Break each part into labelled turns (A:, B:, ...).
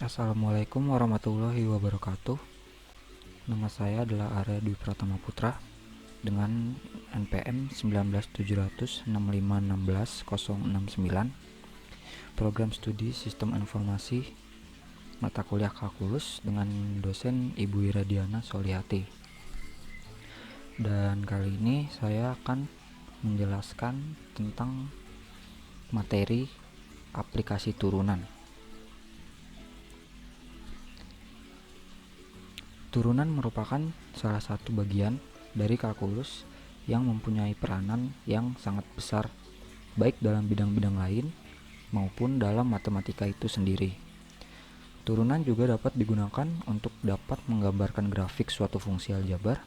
A: Assalamualaikum warahmatullahi wabarakatuh. Nama saya adalah Arya Dwi Pratama Putra dengan NPM 1970065160069, program studi Sistem Informasi, mata kuliah Kalkulus dengan dosen Ibu Iradiana Solihati. Dan kali ini saya akan menjelaskan tentang materi aplikasi turunan. Turunan merupakan salah satu bagian dari kalkulus yang mempunyai peranan yang sangat besar, baik dalam bidang-bidang lain maupun dalam matematika itu sendiri. Turunan juga dapat digunakan untuk dapat menggambarkan grafik suatu fungsi aljabar,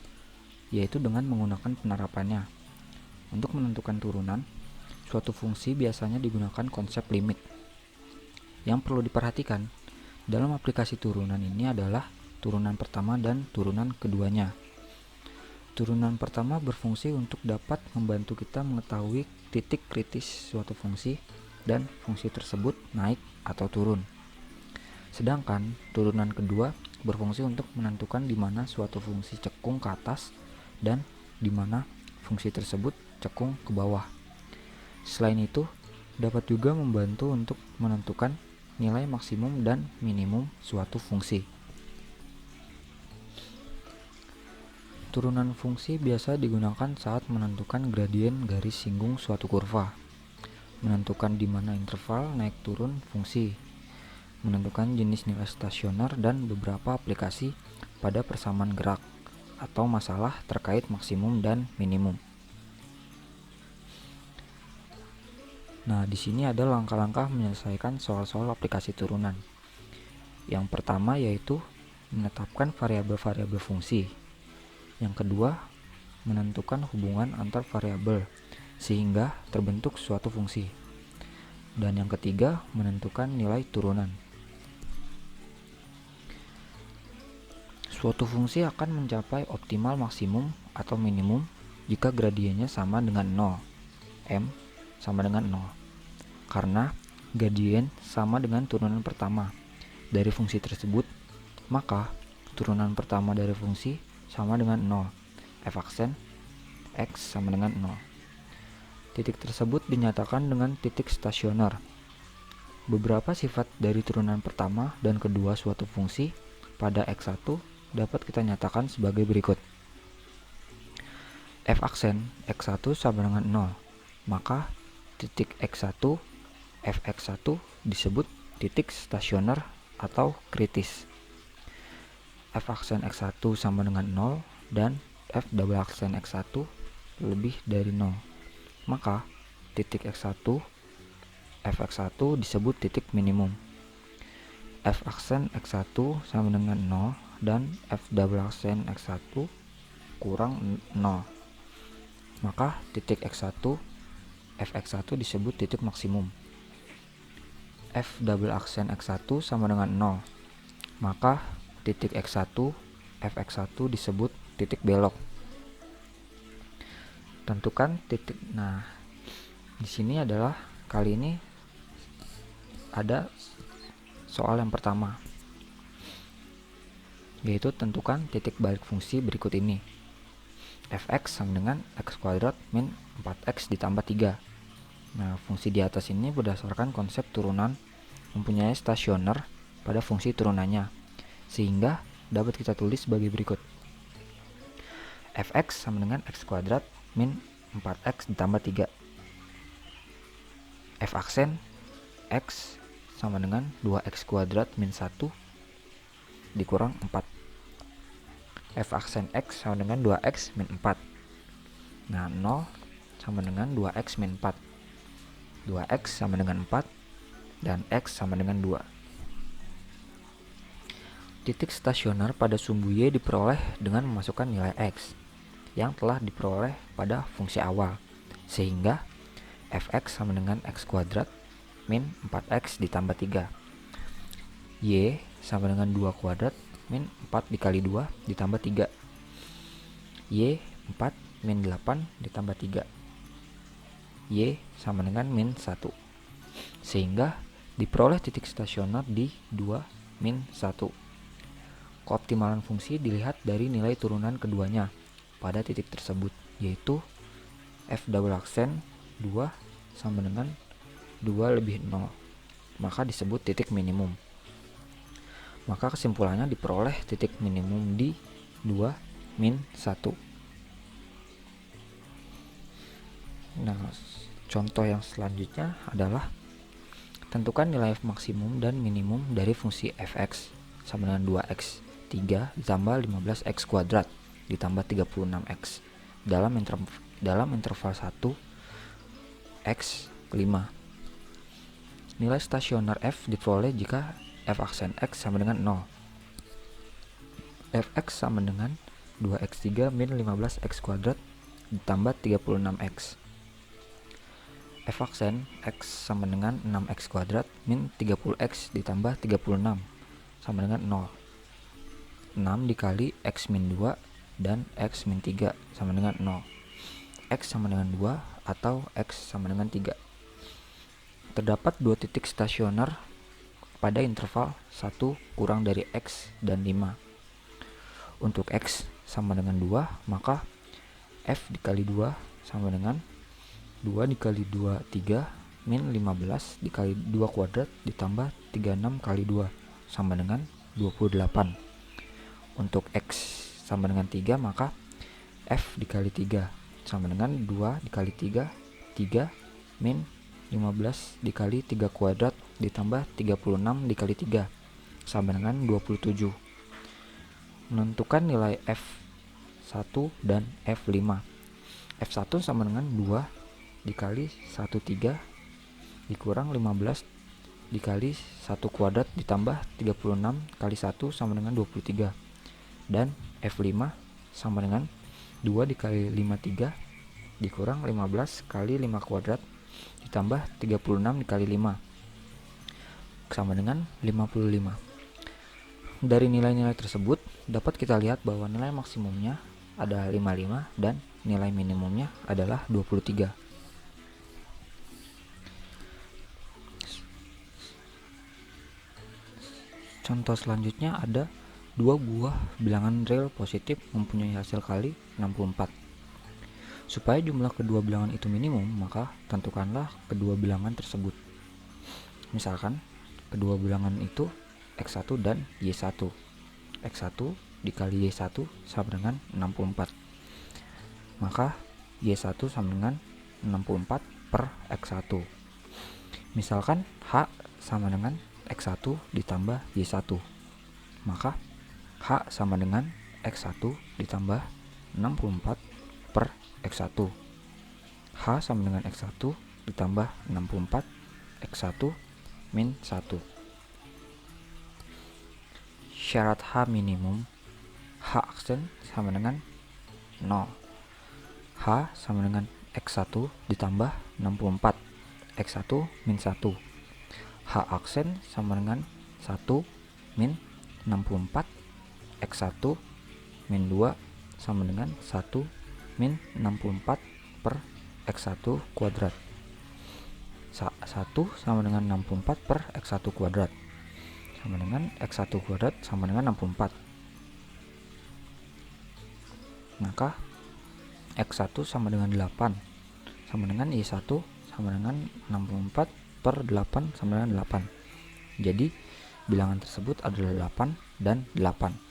A: yaitu dengan menggunakan penerapannya. Untuk menentukan turunan, suatu fungsi biasanya digunakan konsep limit. Yang perlu diperhatikan dalam aplikasi turunan ini adalah turunan pertama dan turunan keduanya. Turunan pertama berfungsi untuk dapat membantu kita mengetahui titik kritis suatu fungsi dan fungsi tersebut naik atau turun. Sedangkan turunan kedua berfungsi untuk menentukan di mana suatu fungsi cekung ke atas dan di mana fungsi tersebut cekung ke bawah. Selain itu, dapat juga membantu untuk menentukan nilai maksimum dan minimum suatu fungsi. Turunan fungsi biasa digunakan saat menentukan gradien garis singgung suatu kurva, menentukan di mana interval naik turun fungsi, menentukan jenis nilai stasioner, dan beberapa aplikasi pada persamaan gerak atau masalah terkait maksimum dan minimum. Nah, di sini ada langkah-langkah menyelesaikan soal-soal aplikasi turunan. Yang pertama yaitu menetapkan variabel-variabel fungsi. Yang kedua, menentukan hubungan antar variabel sehingga terbentuk suatu fungsi. Dan yang ketiga, menentukan nilai turunan. Suatu fungsi akan mencapai optimal maksimum atau minimum jika gradiennya sama dengan 0, M sama dengan 0. Karena gradien sama dengan turunan pertama dari fungsi tersebut, maka turunan pertama dari fungsi sama dengan 0, f aksen x sama dengan 0. Titik tersebut dinyatakan dengan titik stasioner. Beberapa sifat dari turunan pertama dan kedua suatu fungsi pada x1 dapat kita nyatakan sebagai berikut. F aksen x1 sama dengan 0, maka titik x1 fx1 disebut titik stasioner atau kritis. F aksen x1 sama dengan 0 dan f double aksen x1 lebih dari 0, maka titik x1 fx1 disebut titik minimum. F aksen x1 sama dengan 0 dan f double aksen x1 kurang 0, maka titik x1 fx1 disebut titik maksimum. F double aksen x1 sama dengan 0, maka titik x1 fx1 disebut titik belok. Tentukan titik. Nah, di sini adalah kali ini ada soal yang pertama, yaitu tentukan titik balik fungsi berikut ini. Fx sama dengan x kuadrat min 4x ditambah 3. Nah, fungsi di atas ini berdasarkan konsep turunan mempunyai stasioner pada fungsi turunannya, sehingga dapat kita tulis sebagai berikut. Fx sama dengan x kuadrat min 4x ditambah 3. F aksen x sama dengan 2x kuadrat min 1 dikurang 4. F aksen x sama dengan 2x min 4. Nah, 0 sama dengan 2x min 4. 2x sama dengan 4 dan x sama dengan 2. Titik stasioner pada sumbu Y diperoleh dengan memasukkan nilai x yang telah diperoleh pada fungsi awal, sehingga fx sama dengan x kuadrat min 4x ditambah 3. Y sama dengan 2 kuadrat min 4 dikali 2 ditambah 3. Y 4 min 8 ditambah 3. Y sama dengan min 1. Sehingga diperoleh titik stasioner di 2 min 1. Keoptimalan fungsi dilihat dari nilai turunan keduanya pada titik tersebut, yaitu f double aksen 2 sama dengan 2 lebih 0, maka disebut titik minimum. Maka kesimpulannya diperoleh titik minimum di 2 min 1. Nah, contoh yang selanjutnya adalah tentukan nilai maksimum dan minimum dari fungsi fx sama dengan 2x 3 ditambah 15x kuadrat ditambah 36x dalam interval 1 x 5. Nilai stasioner f diperoleh jika f aksen x sama dengan 0. Fx sama dengan 2x3 min 15x kuadrat ditambah 36x. F aksen x sama dengan 6x kuadrat min 30x ditambah 36 sama dengan 0. 6 dikali x min 2 dan x min 3 sama dengan 0. X sama dengan 2 atau x sama dengan 3. Terdapat dua titik stasioner pada interval 1 kurang dari x dan 5. Untuk x sama dengan 2, maka f dikali 2 sama dengan 2 dikali 2, 3 min 15 dikali 2 kuadrat ditambah 36 kali 2 sama dengan 28. Untuk x sama dengan 3, maka f dikali 3 sama dengan 2 dikali 3, 3 min 15 dikali 3 kuadrat ditambah 36 dikali 3 sama dengan 27. Menentukan nilai f1 dan f5. f1 sama dengan 2 dikali 1, 3 dikurang 15 dikali 1 kuadrat ditambah 36 kali 1 sama dengan 23. Dan f5 sama dengan 2 dikali 5, 3 dikurang 15 kali 5 kuadrat ditambah 36 dikali 5 sama dengan 55. Dari nilai-nilai tersebut dapat kita lihat bahwa nilai maksimumnya adalah 55 dan nilai minimumnya adalah 23. Contoh selanjutnya ada dua buah bilangan real positif mempunyai hasil kali 64. Supaya jumlah kedua bilangan itu minimum, maka tentukanlah kedua bilangan tersebut. Misalkan kedua bilangan itu x1 dan y1. x1 dikali y1 sama dengan 64. Maka y1 sama dengan 64 per x1. Misalkan h sama dengan x1 ditambah y1. Maka h sama dengan x1 ditambah 64 per x1. H sama dengan x1 ditambah 64 x1 min 1. Syarat H minimum, H aksen sama dengan 0. H sama dengan x1 ditambah 64 x1 min 1. H aksen sama dengan 1 min 64 x1 min 2 sama dengan 1 min 64 per x1 kuadrat. 1 sama dengan 64 per x1 kuadrat sama dengan x1 kuadrat sama dengan 64. Maka x1 sama dengan 8 sama dengan y1 sama dengan 64 per 8 sama dengan 8. Jadi bilangan tersebut adalah 8 dan 8.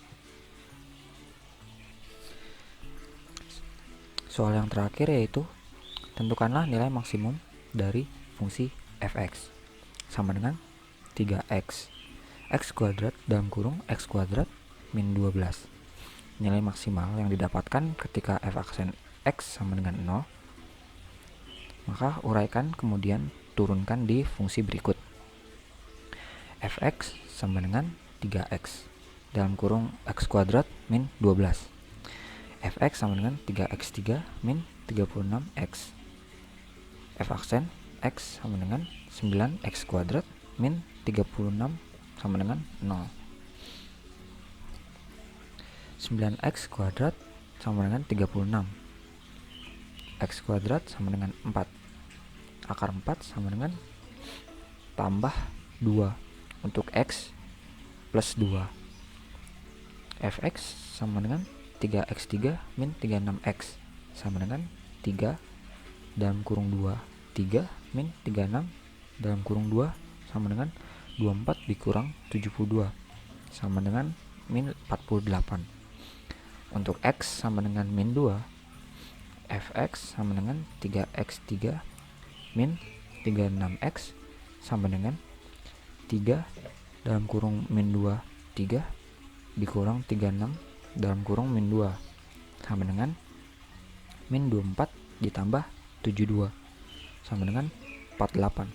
A: Soal yang terakhir yaitu tentukanlah nilai maksimum dari fungsi fx sama dengan 3x x kuadrat dalam kurung x kuadrat min 12. Nilai maksimal yang didapatkan ketika f aksen x sama dengan 0. Maka uraikan kemudian turunkan di fungsi berikut. Fx sama dengan 3x dalam kurung x kuadrat min 12. Fx sama dengan 3x3 min 36x. F aksen x sama dengan 9x kuadrat min 36 sama dengan 0. 9x kuadrat sama dengan 36. X kuadrat sama dengan 4. Akar 4 sama dengan tambah 2. Untuk x plus 2. Fx sama dengan 3x3 min 36x sama dengan 3 dalam kurung 2. 3 min 36 dalam kurung 2 sama dengan 24 dikurang 72 sama dengan min 48. Untuk x sama dengan min 2, fx sama dengan 3x3 min 36x sama dengan 3 dalam kurung min 2, 3 dikurang 36 dalam kurung min 2 sama dengan min 24 ditambah 72 sama dengan 48.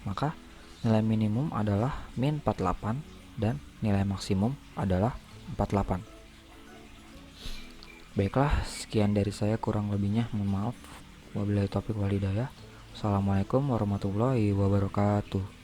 A: Maka nilai minimum adalah min 48 dan nilai maksimum adalah 48. Baiklah, sekian dari saya, kurang lebihnya mohon maaf. Wabillahi taufiq wal hidayah. Assalamualaikum warahmatullahi wabarakatuh.